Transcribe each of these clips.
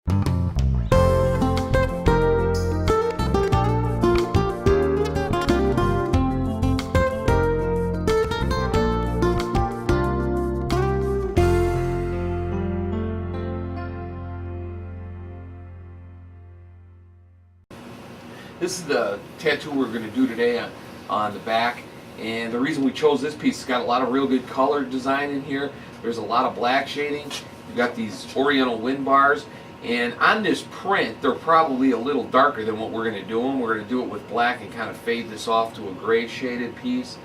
This is the tattoo we're going to do today on the back, and the reason we chose this piece, it's got a lot of real good color design in here. There's a lot of black shading. You've got these oriental wind bars, and on this print they're probably a little darker than what we're going to do them. We're going to do it with black and kind of fade this off to a gray shaded piece,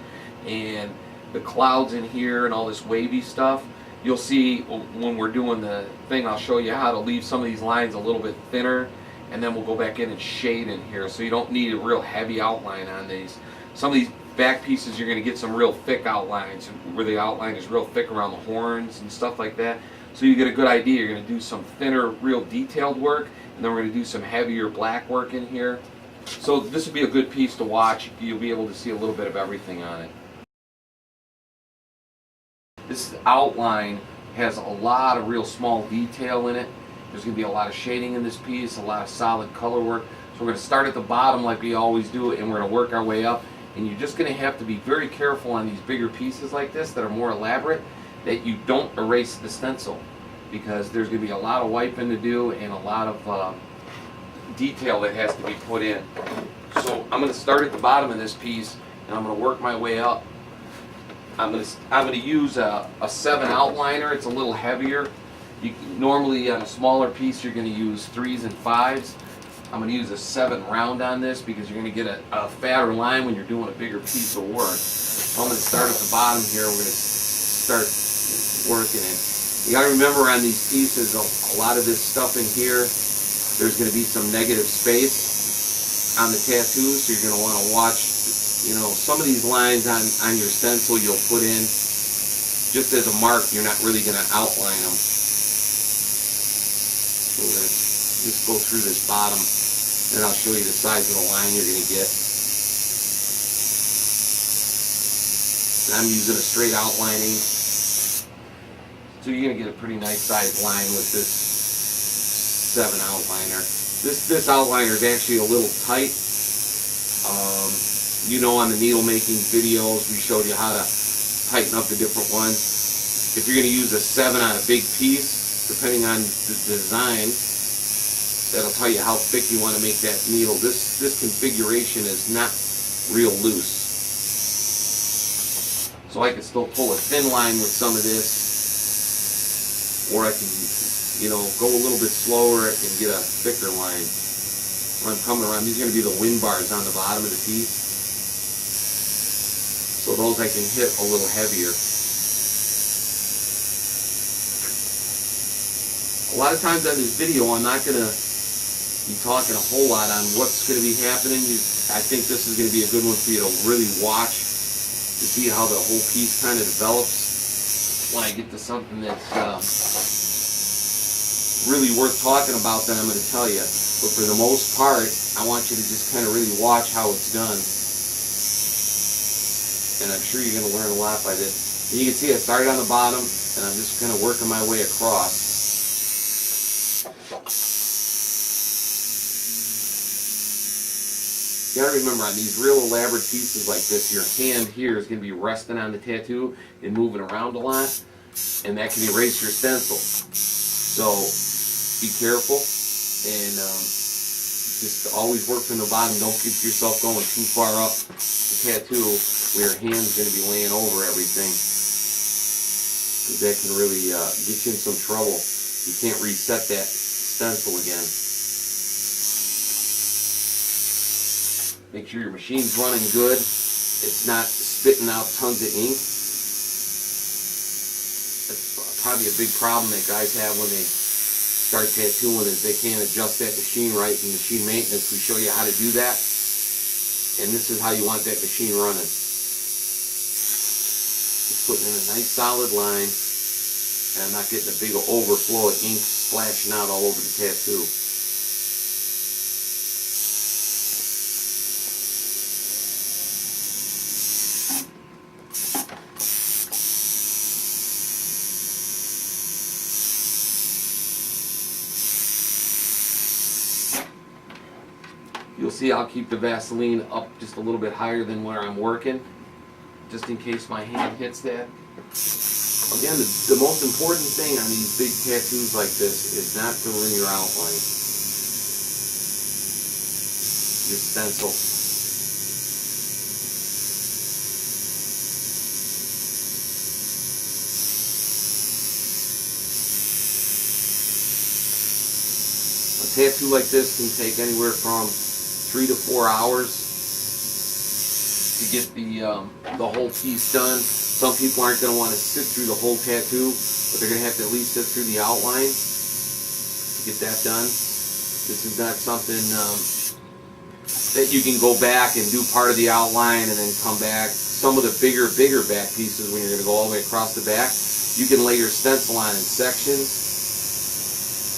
and the clouds in here and all this wavy stuff. You'll see when we're doing the thing, I'll show you how to leave some of these lines a little bit thinner, and then we'll go back in and shade in here, so you don't need a real heavy outline on these. Some of these back pieces you're going to get some real thick outlines where the outline is real thick around the horns and stuff like that, so you get a good idea. You're going to do some thinner, real detailed work, and then we're going to do some heavier black work in here. So this would be a good piece to watch. You'll be able to see a little bit of everything on it. This outline has a lot of real small detail in it. There's going to be a lot of shading in this piece, a lot of solid color work. So we're going to start at the bottom like we always do, and we're going to work our way up. And you're just going to have to be very careful on these bigger pieces like this that are more elaborate, that you don't erase the stencil, because there's going to be a lot of wiping to do and a lot of detail that has to be put in. So I'm going to start at the bottom of this piece, and I'm going to work my way up. I'm going to use a 7 outliner. It's a little heavier. Normally on a smaller piece you're going to use 3s and 5s. I'm going to use a 7 round on this because you're going to get a fatter line when you're doing a bigger piece of work. So I'm going to start at the bottom here. We're going to start working it. You got to remember on these pieces, a lot of this stuff in here, there's going to be some negative space on the tattoo, so you're going to want to watch, you know, some of these lines on your stencil you'll put in just as a mark. You're not really going to outline them. So we're going to just go through this bottom, and I'll show you the size of the line you're going to get. And I'm using a straight outlining, so you're going to get a pretty nice sized line with this 7 outliner. This outliner is actually a little tight. You know, on the needle making videos we showed you how to tighten up the different ones. If you're going to use a 7 on a big piece, depending on the design, that'll tell you how thick you want to make that needle. This configuration is not real loose. So I can still pull a thin line with some of this, or I can, you know, go a little bit slower and get a thicker line. When I'm coming around, these are going to be the wind bars on the bottom of the piece. So those I can hit a little heavier. A lot of times on this video I'm not going to be talking a whole lot on what's going to be happening. I think this is going to be a good one for you to really watch to see how the whole piece kind of develops. When I get to something that's really worth talking about, then I'm going to tell you. But for the most part, I want you to just kind of really watch how it's done. And I'm sure you're going to learn a lot by this. And you can see I started on the bottom, and I'm just kind of working my way across. You gotta remember, on these real elaborate pieces like this, your hand here is going to be resting on the tattoo and moving around a lot, and that can erase your stencil. So be careful, and just always work from the bottom. Don't get yourself going too far up the tattoo where your hand's going to be laying over everything, because that can really get you in some trouble. You can't reset that stencil again. Make sure your machine's running good. It's not spitting out tons of ink. That's probably a big problem that guys have when they start tattooing, is they can't adjust that machine right. In machine maintenance, we show you how to do that. And this is how you want that machine running. Just putting in a nice solid line, and I'm not getting a big overflow of ink splashing out all over the tattoo. You'll see I'll keep the Vaseline up just a little bit higher than where I'm working, just in case my hand hits that. Again, the most important thing on these big tattoos like this is not to ruin your outline, your stencil. A tattoo like this can take anywhere from 3 to 4 hours to get the whole piece done. Some people aren't going to want to sit through the whole tattoo, but they're going to have to at least sit through the outline to get that done. This is not something that you can go back and do part of the outline and then come back. Some of the bigger back pieces, when you're going to go all the way across the back, you can lay your stencil on in sections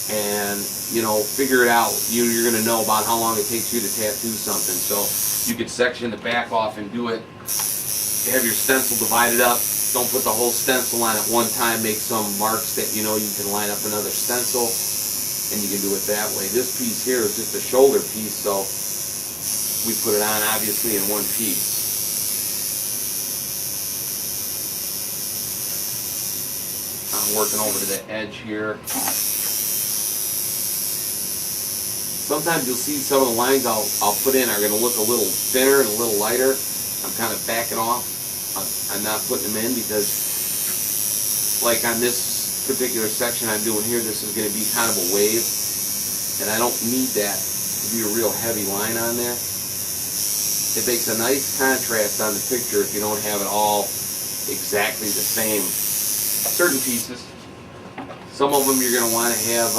and, you know, figure it out. You're going to know about how long it takes you to tattoo something. So you could section the back off and do it. Have your stencil divided up. Don't put the whole stencil on at one time. Make some marks that you know you can line up another stencil, and you can do it that way. This piece here is just a shoulder piece, so we put it on obviously in one piece. I'm working over to the edge here. Sometimes you'll see some of the lines I'll put in are going to look a little thinner and a little lighter. I'm kind of backing off. I'm not putting them in because, like on this particular section I'm doing here, this is going to be kind of a wave, and I don't need that to be a real heavy line on there. It makes a nice contrast on the picture if you don't have it all exactly the same. Certain pieces, some of them you're going to want to have,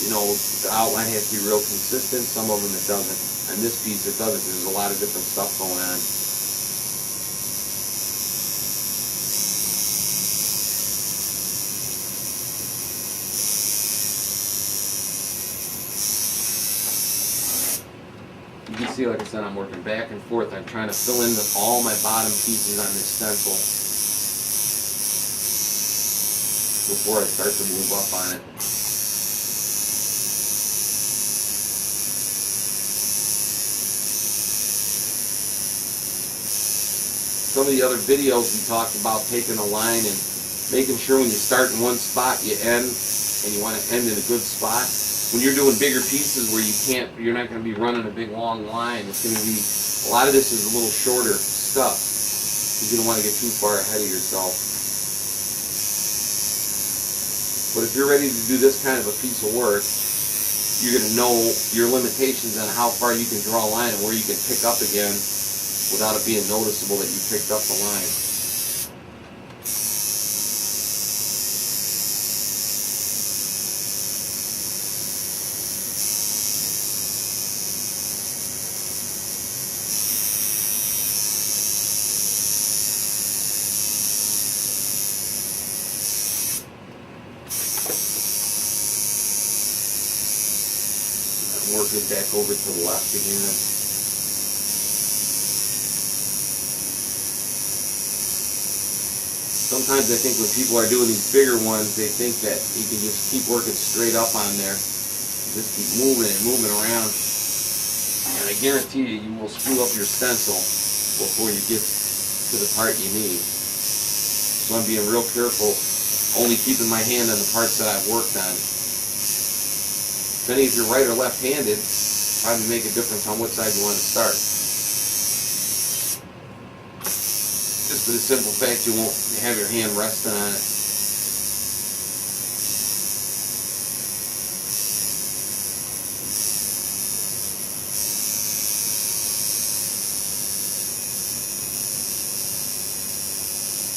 you know, the outline has to be real consistent. Some of them it doesn't. And this piece it doesn't. There's a lot of different stuff going on. You can see, like I said, I'm working back and forth. I'm trying to fill in all my bottom pieces on this stencil before I start to move up on it. Some of the other videos we talked about taking a line and making sure when you start in one spot you end, and you want to end in a good spot. When you're doing bigger pieces where you're not going to be running a big long line. It's going to be, a lot of this is a little shorter stuff. You don't want to get too far ahead of yourself. But if you're ready to do this kind of a piece of work, you're going to know your limitations on how far you can draw a line and where you can pick up again without it being noticeable that you picked up the line. I'm working back over to the left again. Sometimes I think when people are doing these bigger ones, they think that you can just keep working straight up on there. Just keep moving and moving around. And I guarantee you, you will screw up your stencil before you get to the part you need. So I'm being real careful, only keeping my hand on the parts that I've worked on. Depending if you're right or left-handed, probably make a difference on what side you want to start. Just for the simple fact you won't have your hand resting on it.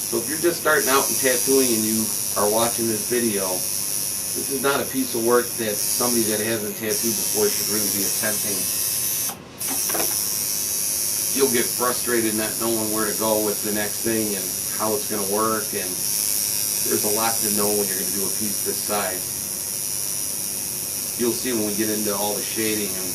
So if you're just starting out in tattooing and you are watching this video, this is not a piece of work that somebody that hasn't tattooed before should really be attempting. You'll get frustrated not knowing where to go with the next thing and how it's going to work, and there's a lot to know when you're going to do a piece this size. You'll see when we get into all the shading. And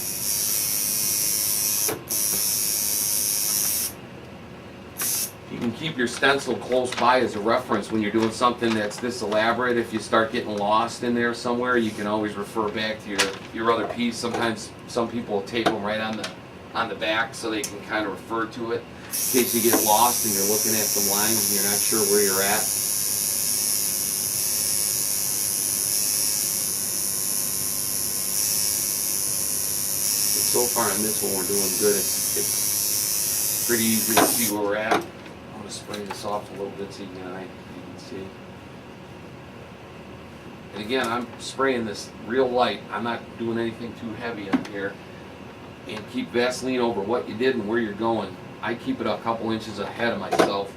you can keep your stencil close by as a reference when you're doing something that's this elaborate. If you start getting lost in there somewhere, you can always refer back to your other piece. Sometimes some people tape them right on the back so they can kind of refer to it in case you get lost and you're looking at some lines and you're not sure where you're at. But so far on this one we're doing good. It's pretty easy to see where we're at. I'm going to spray this off a little bit so you can see. And again, I'm spraying this real light. I'm not doing anything too heavy on here. And keep Vaseline over what you did and where you're going. I keep it a couple inches ahead of myself.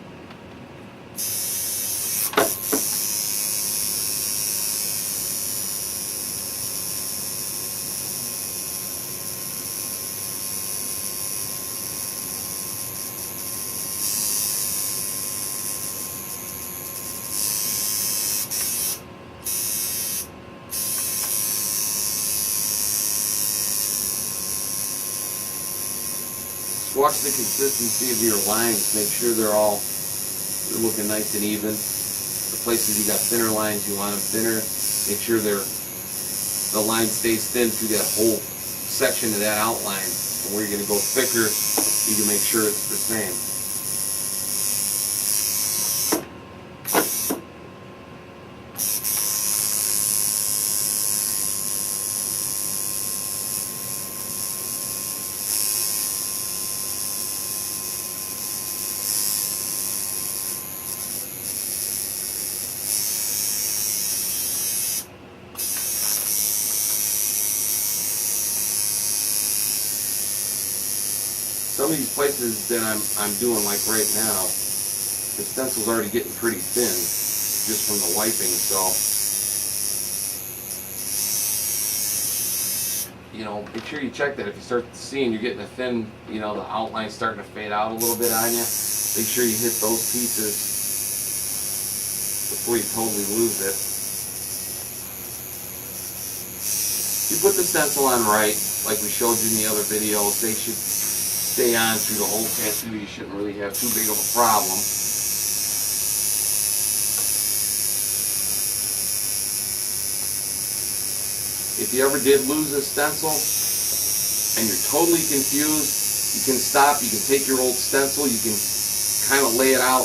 Watch the consistency of your lines. Make sure they're looking nice and even. The places you got thinner lines, you want them thinner. Make sure the line stays thin through that whole section of that outline. And where you're going to go thicker, you can make sure it's the same. Some of these places that I'm doing, like right now, the stencil's already getting pretty thin just from the wiping, so make sure you check that. If you start seeing you're getting a thin, the outline's starting to fade out a little bit on you, make sure you hit those pieces before you totally lose it. If you put the stencil on right, like we showed you in the other videos, they should stay on through the whole tattoo. You shouldn't really have too big of a problem. If you ever did lose a stencil and you're totally confused, you can stop, you can take your old stencil, you can kind of lay it out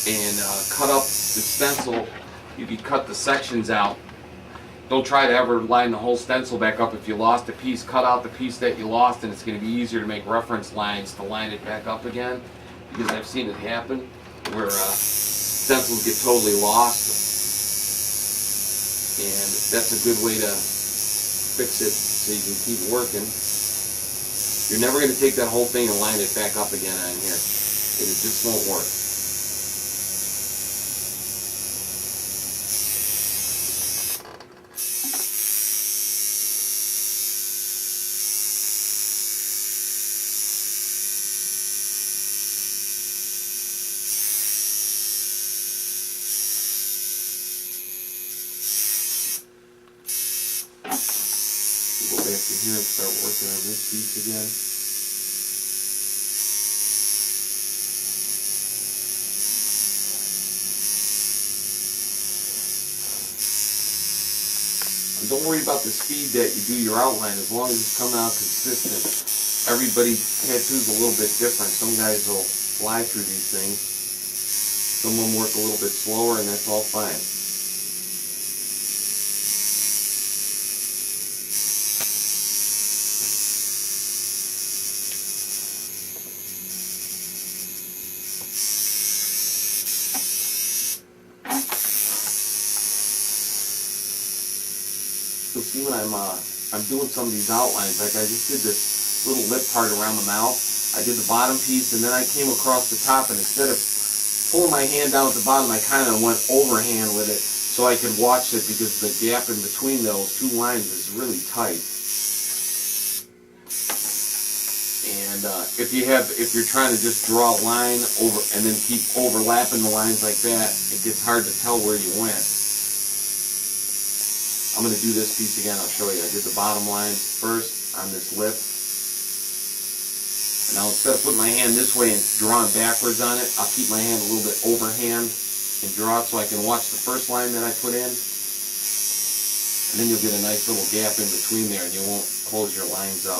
and cut up the stencil. You can cut the sections out. Don't try to ever line the whole stencil back up. If you lost a piece, cut out the piece that you lost, and it's going to be easier to make reference lines to line it back up again, because I've seen it happen where stencils get totally lost, and that's a good way to fix it so you can keep working. You're never going to take that whole thing and line it back up again on here. It just won't work. Go back to here and start working on this piece again. And don't worry about the speed that you do your outline, as long as it's coming out consistent. Everybody's tattoo's a little bit different. Some guys will fly through these things. Some of them work a little bit slower, and that's all fine. So see, when I'm doing some of these outlines, like I just did this little lip part around the mouth, I did the bottom piece, and then I came across the top, and instead of pulling my hand down at the bottom, I kind of went overhand with it so I could watch it, because the gap in between those two lines is really tight. And if you're trying to just draw a line over and then keep overlapping the lines like that, it gets hard to tell where you went. I'm going to do this piece again. I'll show you. I did the bottom line first on this lip. And Now instead of putting my hand this way and drawing backwards on it, I'll keep my hand a little bit overhand and draw it so I can watch the first line that I put in. And then you'll get a nice little gap in between there and you won't close your lines up.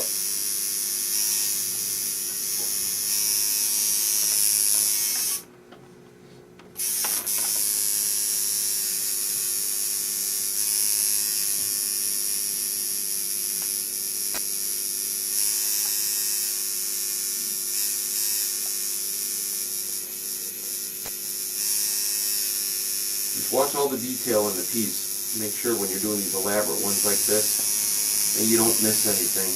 Just watch all the detail in the piece. Make sure when you're doing these elaborate ones like this that you don't miss anything.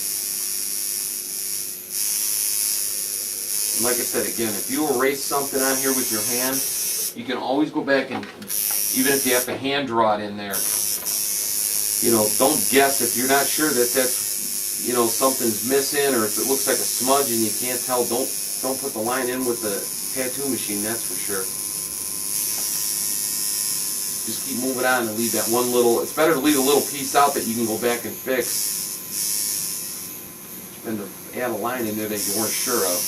And like I said again, if you erase something on here with your hand, you can always go back and, even if you have to hand draw it in there, you know, don't guess if you're not sure that that's, you know, something's missing, or if it looks like a smudge and you can't tell, don't put the line in with the tattoo machine, that's for sure. Just keep moving on and leave that one little, it's better to leave a little piece out that you can go back and fix than to add a line in there that you weren't sure of.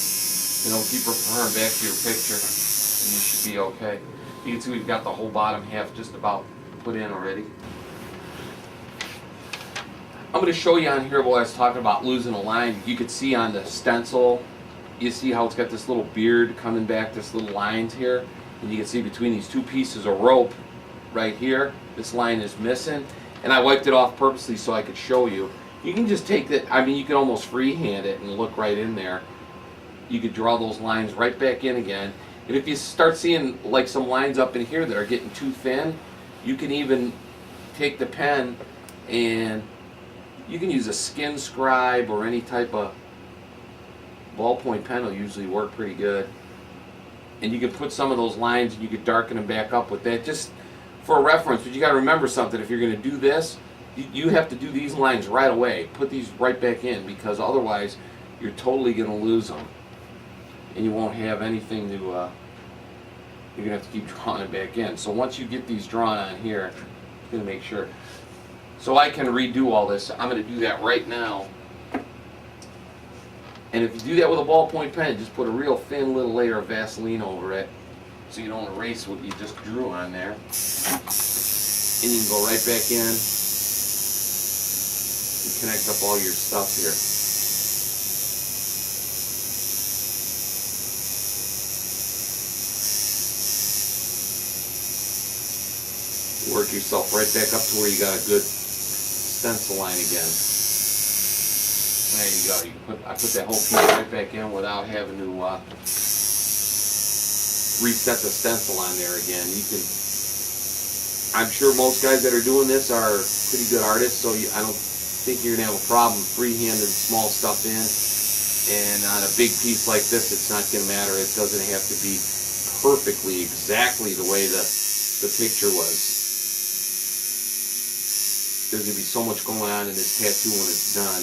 You know, keep referring back to your picture and you should be okay. You can see we've got the whole bottom half just about put in already. I'm going to show you on here what I was talking about losing a line. You could see on the stencil, you see how it's got this little beard coming back, this little lines here, and you can see between these two pieces of rope right here, this line is missing, and I wiped it off purposely so I could show you. You can just take that, I mean, you can almost freehand it and look right in there. You could draw those lines right back in again, and if you start seeing like some lines up in here that are getting too thin, you can even take the pen and you can use a skin scribe or any type of ballpoint pen will usually work pretty good. And you can put some of those lines and you could darken them back up with that, just for a reference. But you got to remember something, if you're going to do this, you have to do these lines right away. Put these right back in, because otherwise you're totally going to lose them. And you won't have anything to, you're going to have to keep drawing it back in. So once you get these drawn on here, I'm going to make sure. So I can redo all this. I'm going to do that right now. And if you do that with a ballpoint pen, just put a real thin little layer of Vaseline over it so you don't erase what you just drew on there. And you can go right back in and connect up all your stuff here. Work yourself right back up to where you got a good stencil line again. There you go. I put that whole piece right back in without having to reset the stencil on there again. You can. I'm sure most guys that are doing this are pretty good artists, so I don't think you're gonna have a problem freehanding small stuff in. And on a big piece like this, it's not gonna matter. It doesn't have to be perfectly exactly the way the picture was. There's going to be so much going on in this tattoo when it's done.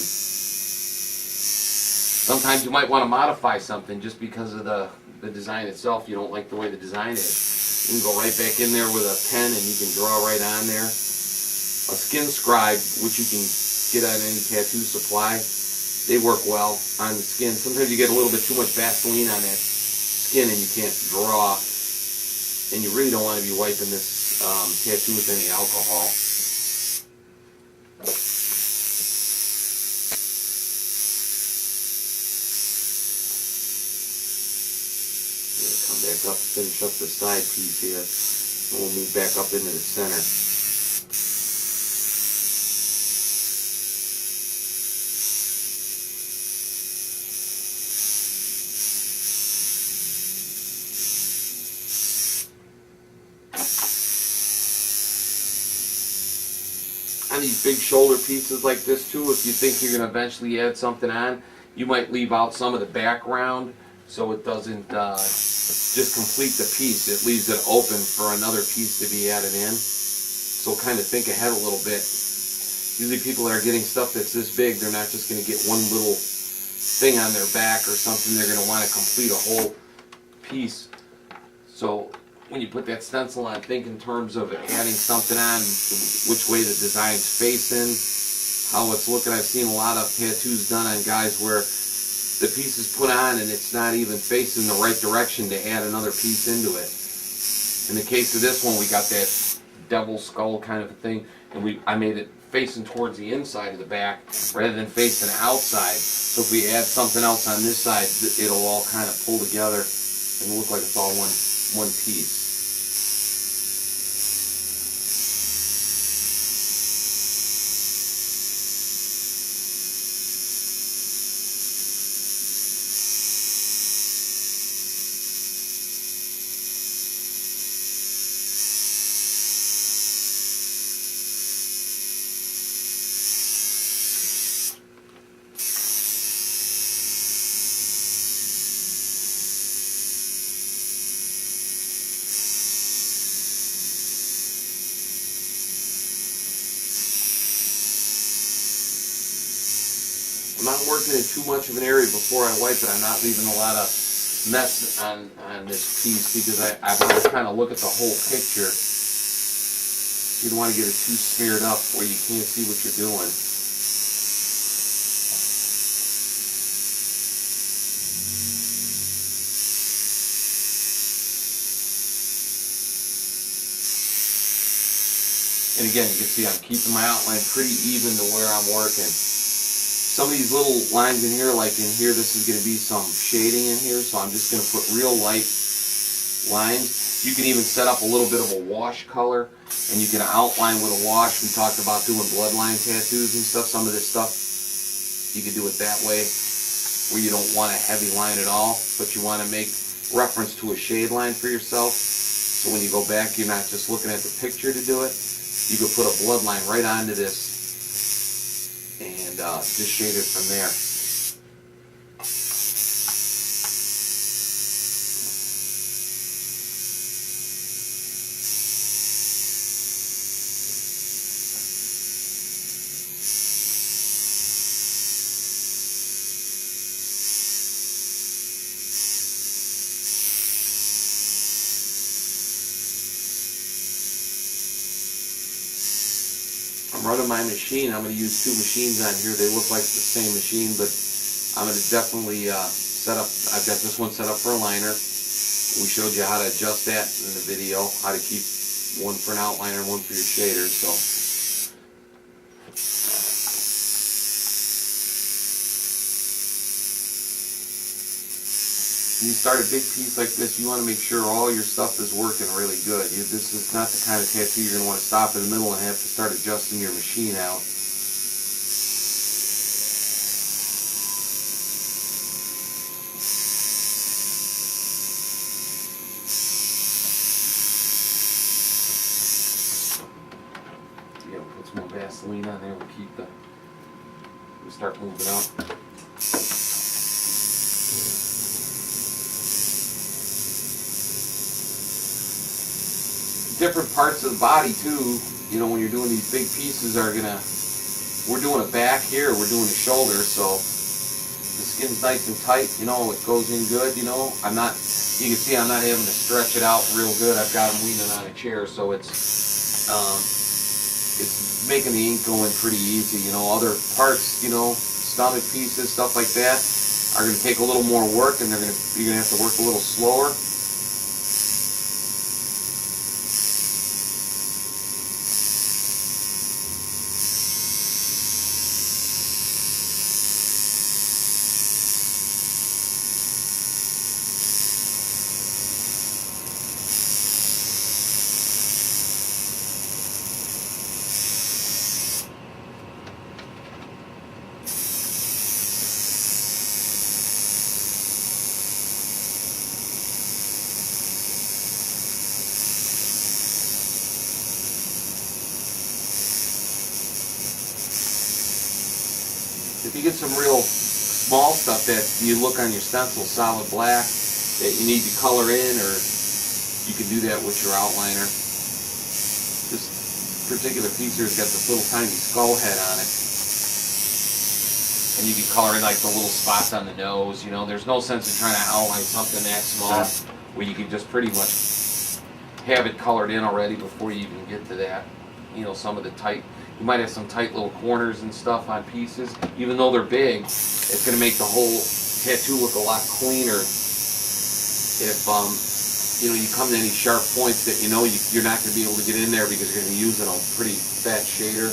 Sometimes you might want to modify something just because of the design itself. You don't like the way the design is. You can go right back in there with a pen and you can draw right on there. A skin scribe, which you can get at any tattoo supply, they work well on the skin. Sometimes you get a little bit too much Vaseline on that skin and you can't draw. And you really don't want to be wiping this tattoo with any alcohol. Come back up, finish up the side piece here, and we'll move back up into the center. On these big shoulder pieces like this too, if you think you're going to eventually add something on, you might leave out some of the background so it doesn't just complete the piece. It leaves it open for another piece to be added in. So kind of think ahead a little bit. Usually people that are getting stuff that's this big, they're not just going to get one little thing on their back or something. They're going to want to complete a whole piece. So when you put that stencil on, think in terms of adding something on, which way the design's facing, how it's looking. I've seen a lot of tattoos done on guys where the piece is put on and it's not even facing the right direction to add another piece into it. In the case of this one, we got that devil skull kind of a thing, and I made it facing towards the inside of the back rather than facing outside. So if we add something else on this side, it'll all kind of pull together and look like it's all one piece. I'm not working in too much of an area before I wipe it. I'm not leaving a lot of mess on this piece because I want to kind of look at the whole picture. You don't want to get it too smeared up where you can't see what you're doing. And again, you can see I'm keeping my outline pretty even to where I'm working. Some of these little lines in here, like in here, this is going to be some shading in here, so I'm just going to put real light lines. You can even set up a little bit of a wash color, and you can outline with a wash. We talked about doing bloodline tattoos and stuff. Some of this stuff, you can do it that way, where you don't want a heavy line at all, but you want to make reference to a shade line for yourself. So when you go back, you're not just looking at the picture to do it. You could put a bloodline right onto this and just shade it from there. I'm running my machine. I'm going to use two machines on here. They look like the same machine, but I'm going to definitely set up. I've got this one set up for a liner. We showed you how to adjust that in the video, how to keep one for an outliner and one for your shaders. So when you start a big piece like this, you want to make sure all your stuff is working really good. This is not the kind of tattoo you're going to want to stop in the middle and have to start adjusting your machine out. Yeah, we'll put some more Vaseline on there. We'll start moving up. Different parts of the body too, you know, when you're doing these big pieces we're doing a back here, we're doing a shoulder, so the skin's nice and tight, you know, it goes in good, you know. You can see I'm not having to stretch it out real good. I've got them leaning on a chair, so it's making the ink go in pretty easy, you know. Other parts, you know, stomach pieces, stuff like that, are going to take a little more work, and you're going to have to work a little slower. If you get some real small stuff that you look on your stencil solid black that you need to color in, or you can do that with your outliner. This particular piece here has got this little tiny skull head on it, and you can color in like the little spots on the nose. You know, there's no sense in trying to outline something that small where you can just pretty much have it colored in already before you even get to that. You know, some of the tight, you might have some tight little corners and stuff on pieces. Even though they're big, it's going to make the whole tattoo look a lot cleaner if you know, you come to any sharp points that you know you're not going to be able to get in there because you're going to be using a pretty fat shader.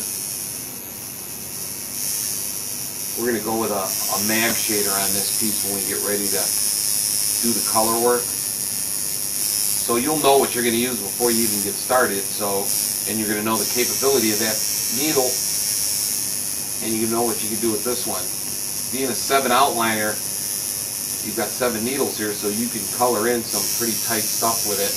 We're going to go with a mag shader on this piece when we get ready to do the color work. So you'll know what you're going to use before you even get started. So, and you're going to know the capability of that needle, and you know what you can do with this one. Being a 7 outliner, you've got 7 needles here, so you can color in some pretty tight stuff with it.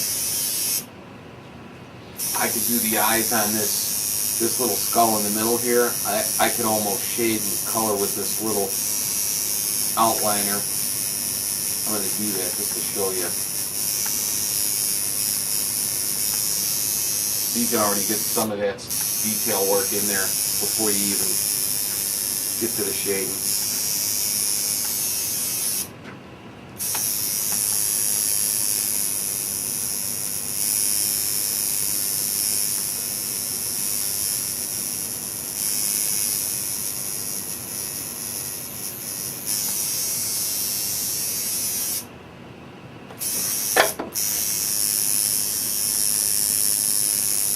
I could do the eyes on this little skull in the middle here. I could almost shade and color with this little outliner. I'm going to do that just to show you. So you can already get some of that detail work in there before you even get to the shading.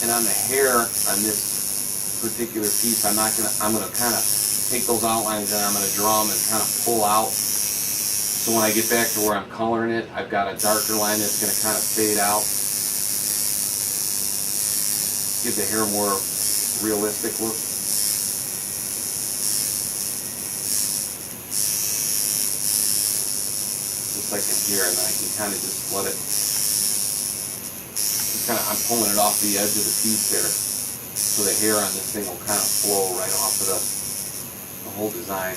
And on the hair on this particular piece, I'm gonna kind of take those outlines and I'm gonna draw them and kind of pull out. So when I get back to where I'm coloring it, I've got a darker line that's gonna kind of fade out. Give the hair more realistic look. Just like in here, and then I can kind of just let it. I'm pulling it off the edge of the piece there, so the hair on this thing will kind of flow right off of the whole design.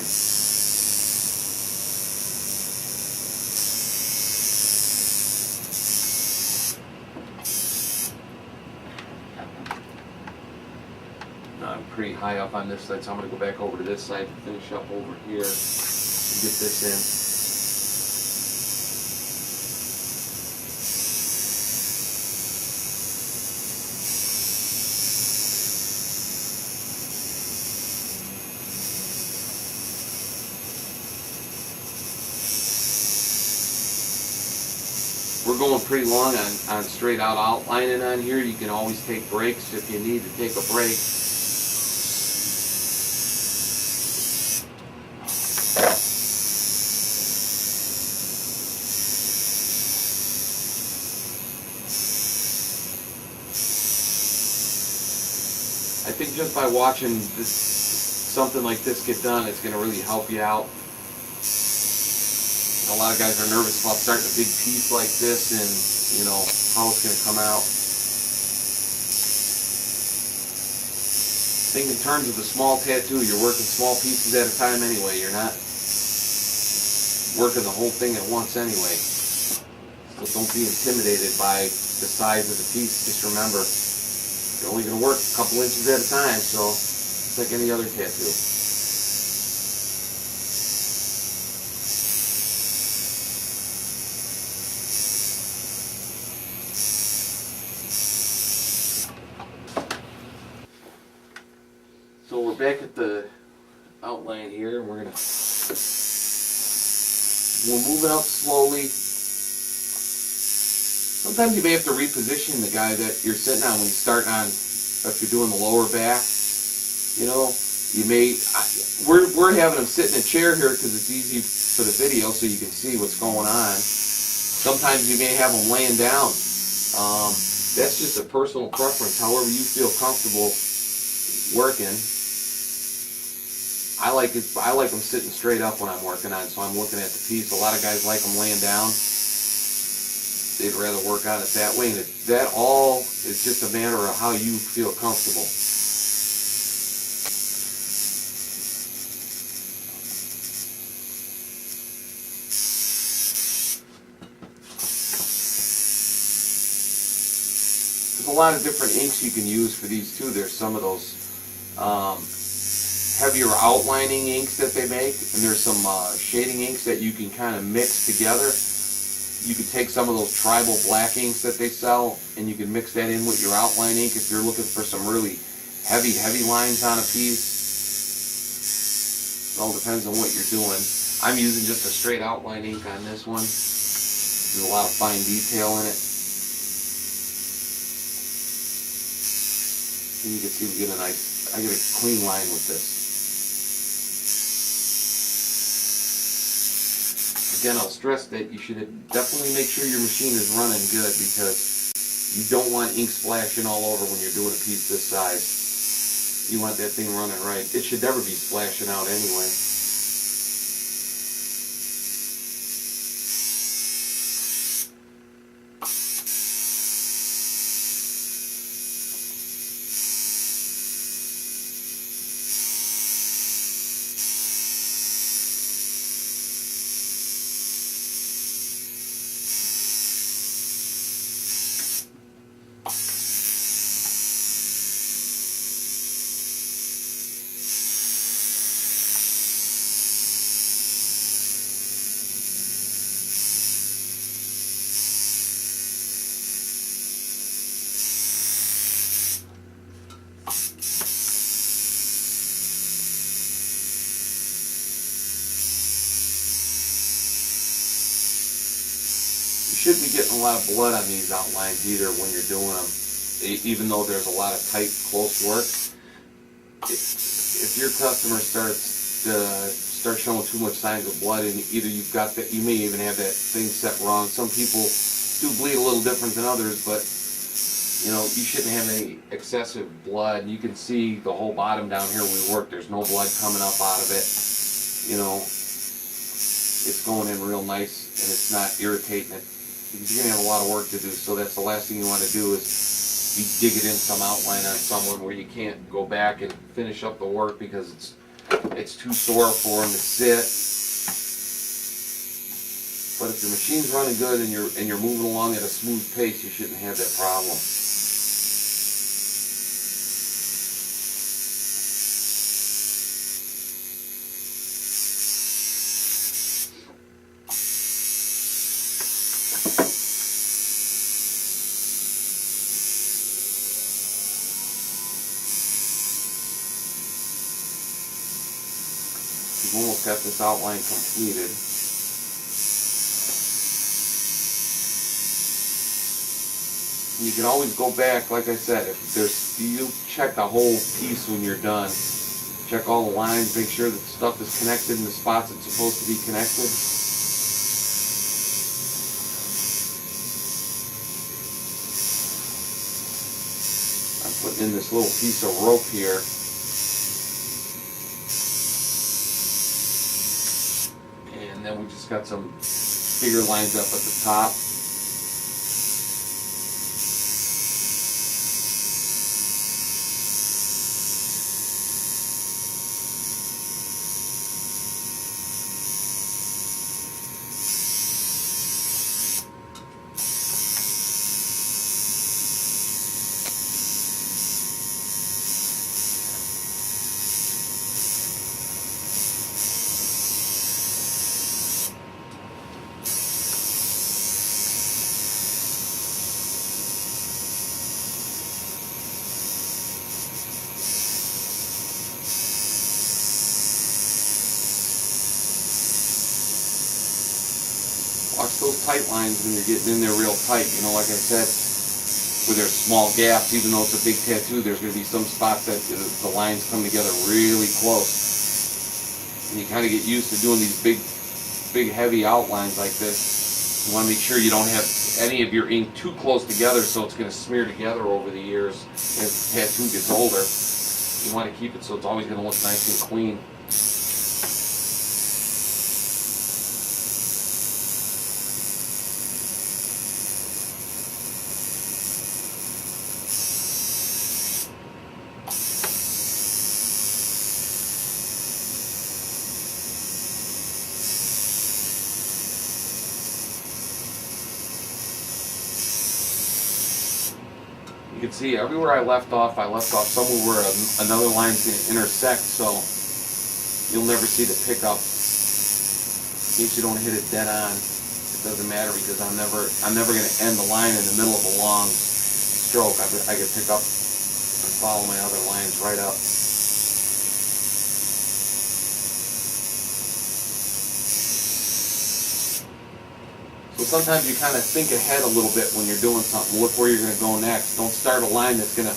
Now I'm pretty high up on this side, so I'm going to go back over to this side and finish up over here and get this in. We're going pretty long on straight out outlining on here. You can always take breaks if you need to take a break. I think just by watching this, something like this get done, it's going to really help you out. A lot of guys are nervous about starting a big piece like this and, you know, how it's going to come out. Think in terms of a small tattoo, you're working small pieces at a time anyway. You're not working the whole thing at once anyway. So don't be intimidated by the size of the piece. Just remember, you're only going to work a couple inches at a time, so it's like any other tattoo. So we're back at the outline here, and we're moving up slowly. Sometimes you may have to reposition the guy that you're sitting on when you start on, if you're doing the lower back. You know, you may, we're having him sit in a chair here because it's easy for the video so you can see what's going on. Sometimes you may have him laying down. That's just a personal preference, however you feel comfortable working. I like them sitting straight up when I'm working on it, so I'm looking at the piece. A lot of guys like them laying down. They'd rather work on it that way. And that all is just a matter of how you feel comfortable. There's a lot of different inks you can use for these too. There's some of those heavier outlining inks that they make, and there's some shading inks that you can kind of mix together. You could take some of those tribal black inks that they sell, and you can mix that in with your outline ink if you're looking for some really heavy lines on a piece. It all depends on what you're doing. I'm using just a straight outline ink on this one. There's a lot of fine detail in it. And you can see we get a nice, I get a clean line with this. Again, I'll stress that you should definitely make sure your machine is running good, because you don't want ink splashing all over when you're doing a piece this size. You want that thing running right. It should never be splashing out anyway. You shouldn't be getting a lot of blood on these outlines either when you're doing them, even though there's a lot of tight, close work. If your customer starts showing too much signs of blood, and either you've got that, you may even have that thing set wrong. Some people do bleed a little different than others, but you know, you shouldn't have any excessive blood. You can see the whole bottom down here we work. There's no blood coming up out of it. You know, it's going in real nice, and it's not irritating it, because you're gonna have a lot of work to do. So that's the last thing you want to do, is you dig it in some outline on someone where you can't go back and finish up the work because it's too sore for them to sit. But if the machine's running good and you're moving along at a smooth pace, you shouldn't have that problem. We've almost got this outline completed. You can always go back, like I said, if you check the whole piece when you're done. Check all the lines, make sure that the stuff is connected in the spots it's supposed to be connected. I'm putting in this little piece of rope here. And then we just got some bigger lines up at the top. Watch those tight lines when you're getting in there real tight. You know, like I said, where there's small gaps, even though it's a big tattoo, there's going to be some spots that the lines come together really close. And you kind of get used to doing these big heavy outlines like this. You want to make sure you don't have any of your ink too close together, so it's going to smear together over the years as the tattoo gets older. You want to keep it so it's always going to look nice and clean. You can see everywhere I left off somewhere where another line's going to intersect, so you'll never see the pickup. In case you don't hit it dead on, it doesn't matter, because I'm never going to end the line in the middle of a long stroke. I can pick up and follow my other lines right up. sometimes you kind of think ahead a little bit when you're doing something. Look where you're going to go next. Don't start a line that's going to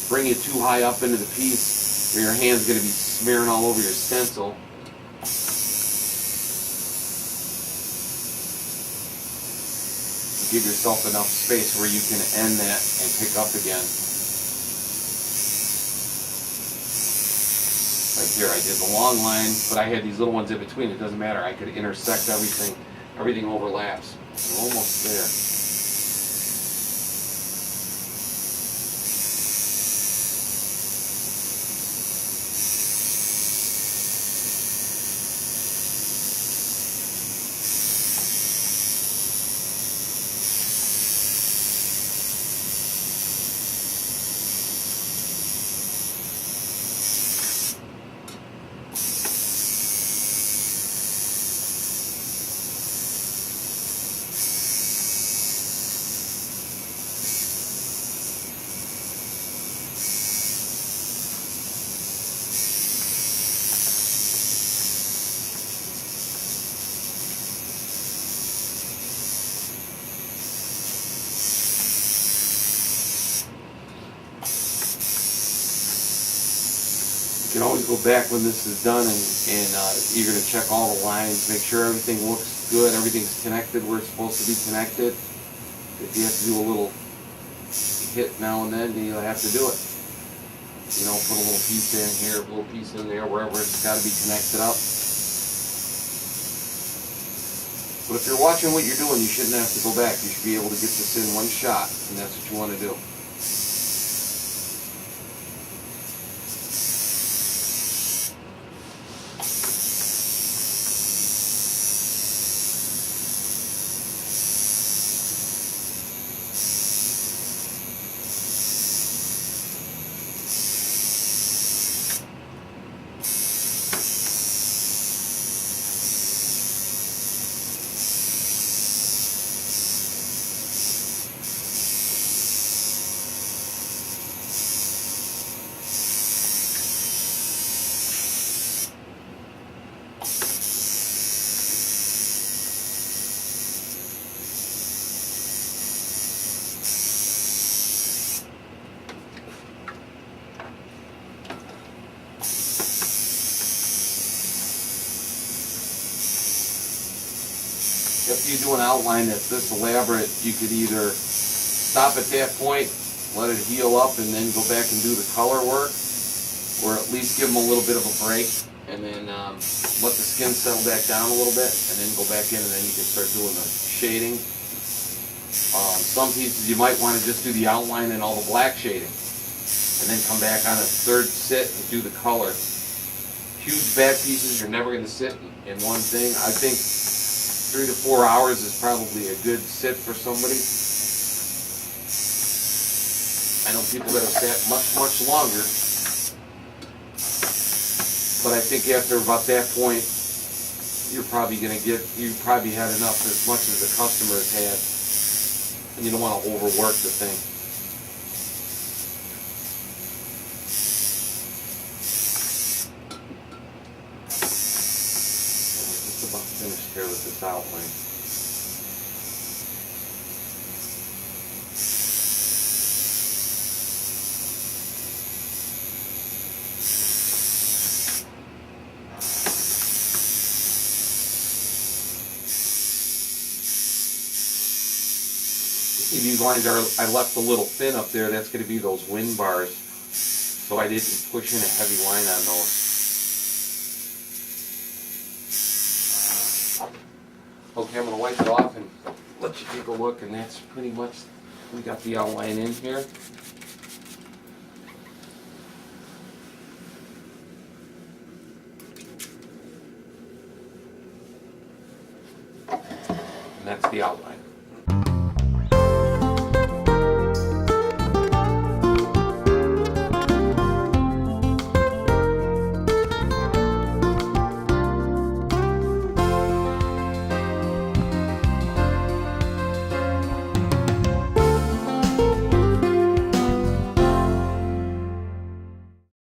bring you too high up into the piece, or your hand's going to be smearing all over your stencil. Give yourself enough space where you can end that and pick up again. Like here, I did the long line, but I had these little ones in between. It doesn't matter. I could intersect everything. Everything overlaps. We're almost there. You can always go back when this is done and you're going to check all the lines, make sure everything looks good, everything's connected where it's supposed to be connected. If you have to do a little hit now and then you'll have to do it. You know, put a little piece in here, a little piece in there, wherever it's got to be connected up. But if you're watching what you're doing, you shouldn't have to go back. You should be able to get this in one shot, and that's what you want to do. If you do an outline that's this elaborate, you could either stop at that point, let it heal up, and then go back and do the color work, or at least give them a little bit of a break, and then let the skin settle back down a little bit, and then go back in, and then you can start doing the shading. Some pieces you might want to just do the outline and all the black shading, and then come back on a third sit and do the color. Huge bad pieces, you're never going to sit in one thing. I think 3 to 4 hours is probably a good sit for somebody. I know people that have sat much longer, but I think after about that point, you're probably going to get, you probably had enough as much as the customer has had, and you don't want to overwork the thing. About finished here with this outline. See, these lines are, I left a little thin up there, that's going to be those wind bars, so I didn't push in a heavy line on those. Okay, I'm going to wipe it off and let you take a look, and that's pretty much, we got the outline in here. And that's the outline.